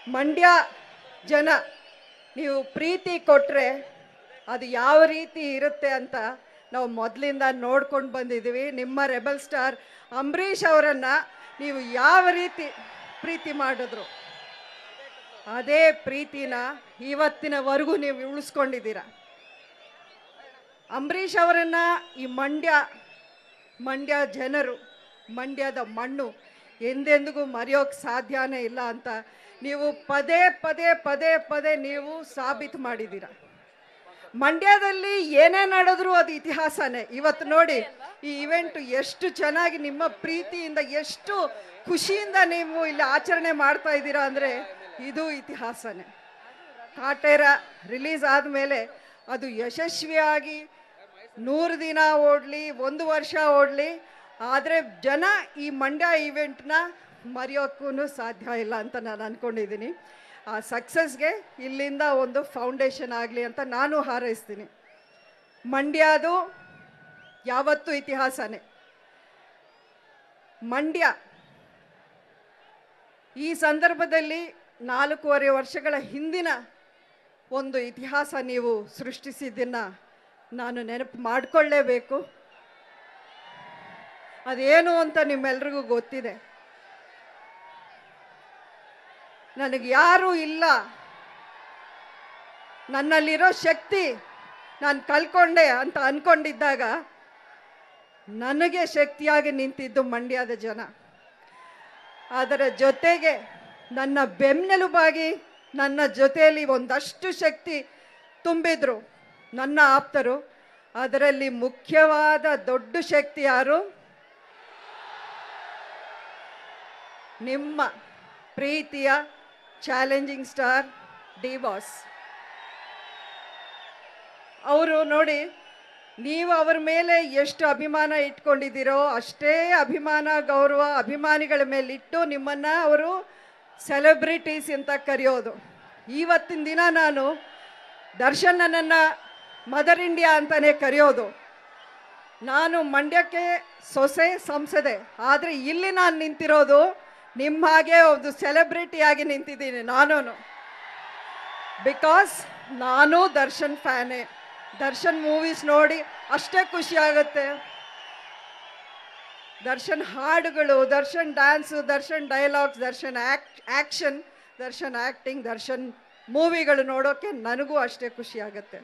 ಮಂಡ್ಯ ಜನ ನೀವು ಪ್ರೀತಿ ಕೊಟ್ಟರೆ ಅದು ಯಾವ ರೀತಿ ಇರುತ್ತೆ ಅಂತ ನಾವು ಮೊದಲಿಂದ ನೋಡ್ಕೊಂಡು ಬಂದಿದ್ದೀವಿ. ನಿಮ್ಮ ರೆಬಲ್ ಸ್ಟಾರ್ ಅಂಬರೀಷ್ ಅವರನ್ನು ನೀವು ಯಾವ ರೀತಿ ಪ್ರೀತಿ ಮಾಡಿದ್ರು ಅದೇ ಪ್ರೀತಿನ ಇವತ್ತಿನವರೆಗೂ ನೀವು ಉಳಿಸ್ಕೊಂಡಿದ್ದೀರ. ಅಂಬರೀಷ್ ಅವರನ್ನು ಈ ಮಂಡ್ಯ ಜನರು, ಮಂಡ್ಯದ ಮಣ್ಣು ಎಂದೆಂದಿಗೂ ಮರೆಯೋಕ್ಕೆ ಸಾಧ್ಯನೇ ಇಲ್ಲ ಅಂತ ನೀವು ಪದೇ ಪದೇ ಪದೇ ಪದೇ ನೀವು ಸಾಬೀತು ಮಾಡಿದ್ದೀರ. ಮಂಡ್ಯದಲ್ಲಿ ಏನೇ ನಡೆದ್ರು ಅದು ಇತಿಹಾಸನೇ. ಇವತ್ತು ನೋಡಿ ಈ ಇವೆಂಟು ಎಷ್ಟು ಚೆನ್ನಾಗಿ ನಿಮ್ಮ ಪ್ರೀತಿಯಿಂದ ಎಷ್ಟು ಖುಷಿಯಿಂದ ನೀವು ಇಲ್ಲಿ ಆಚರಣೆ ಮಾಡ್ತಾ ಇದ್ದೀರಾ ಅಂದರೆ ಇದು ಇತಿಹಾಸನೇ. ಕಾಟೇರ ರಿಲೀಸ್ ಆದಮೇಲೆ ಅದು ಯಶಸ್ವಿಯಾಗಿ 100 ದಿನ ಓಡಲಿ, 1 ವರ್ಷ ಓಡಲಿ, ಆದರೆ ಜನ ಈ ಮಂಡ್ಯ ಇವೆಂಟ್ನ ಮರೆಯೋಕ್ಕೂ ಸಾಧ್ಯ ಇಲ್ಲ ಅಂತ ನಾನು ಅಂದ್ಕೊಂಡಿದ್ದೀನಿ. ಆ ಸಕ್ಸಸ್ಗೆ ಇಲ್ಲಿಂದ ಒಂದು ಫೌಂಡೇಶನ್ ಆಗಲಿ ಅಂತ ನಾನು ಹಾರೈಸ್ತೀನಿ. ಮಂಡ್ಯದು ಯಾವತ್ತೂ ಇತಿಹಾಸನೇ. ಮಂಡ್ಯ ಈ ಸಂದರ್ಭದಲ್ಲಿ 4.5 ವರ್ಷಗಳ ಹಿಂದಿನ ಒಂದು ಇತಿಹಾಸ ನೀವು ಸೃಷ್ಟಿಸಿದ್ದನ್ನು ನಾನು ನೆನಪು ಮಾಡಿಕೊಳ್ಳೇಬೇಕು. ಅದೇನು ಅಂತ ನಿಮ್ಮೆಲ್ರಿಗೂ ಗೊತ್ತಿದೆ. ನನಗೆ ಯಾರೂ ಇಲ್ಲ, ನನ್ನಲ್ಲಿರೋ ಶಕ್ತಿ ನಾನು ಕಳ್ಕೊಂಡೆ ಅಂತ ಅಂದ್ಕೊಂಡಿದ್ದಾಗ ನನಗೆ ಶಕ್ತಿಯಾಗಿ ನಿಂತಿದ್ದು ಮಂಡ್ಯದ ಜನ. ಅದರ ಜೊತೆಗೆ ನನ್ನ ಬೆನ್ನೆಲುಬಾಗಿ ನನ್ನ ಜೊತೆಯಲ್ಲಿ ಒಂದಷ್ಟು ಶಕ್ತಿ ತುಂಬಿದ್ರು ನನ್ನ ಆಪ್ತರು. ಅದರಲ್ಲಿ ಮುಖ್ಯವಾದ ದೊಡ್ಡ ಶಕ್ತಿ ಯಾರು? ನಿಮ್ಮ ಪ್ರೀತಿಯ ಚಾಲೆಂಜಿಂಗ್ ಸ್ಟಾರ್ ಡಿ ಬಾಸ್ ಅವರು. ನೋಡಿ, ನೀವು ಅವರ ಮೇಲೆ ಎಷ್ಟು ಅಭಿಮಾನ ಇಟ್ಕೊಂಡಿದ್ದೀರೋ ಅಷ್ಟೇ ಅಭಿಮಾನ, ಗೌರವ ಅಭಿಮಾನಿಗಳ ಮೇಲಿಟ್ಟು ನಿಮ್ಮನ್ನು ಅವರು ಸೆಲೆಬ್ರಿಟೀಸ್ ಅಂತ ಕರೆಯೋದು. ಇವತ್ತಿನ ದಿನ ನಾನು ದರ್ಶನ್ ನನ್ನನ್ನು ಮದರ್ ಇಂಡಿಯಾ ಅಂತಲೇ ಕರೆಯೋದು. ನಾನು ಮಂಡ್ಯಕ್ಕೆ ಸೊಸೆ ಸಂಸದೆ, ಆದರೆ ಇಲ್ಲಿ ನಾನು ನಿಂತಿರೋದು ನಿಮ್ಮ ಹಾಗೆ ಒಂದು ಸೆಲೆಬ್ರಿಟಿಯಾಗಿ ನಿಂತಿದ್ದೀನಿ ನಾನು. ಬಿಕಾಸ್ ನಾನು ದರ್ಶನ್ ಫ್ಯಾನೇ. ದರ್ಶನ್ ಮೂವೀಸ್ ನೋಡಿ ಅಷ್ಟೇ ಖುಷಿ ಆಗುತ್ತೆ. ದರ್ಶನ್ ಹಾಡುಗಳು, Darshan dance, Darshan dialogues, Darshan action, Darshan acting, Darshan ಮೂವಿಗಳು ನೋಡೋಕ್ಕೆ ನನಗೂ ಅಷ್ಟೇ ಖುಷಿ ಆಗುತ್ತೆ.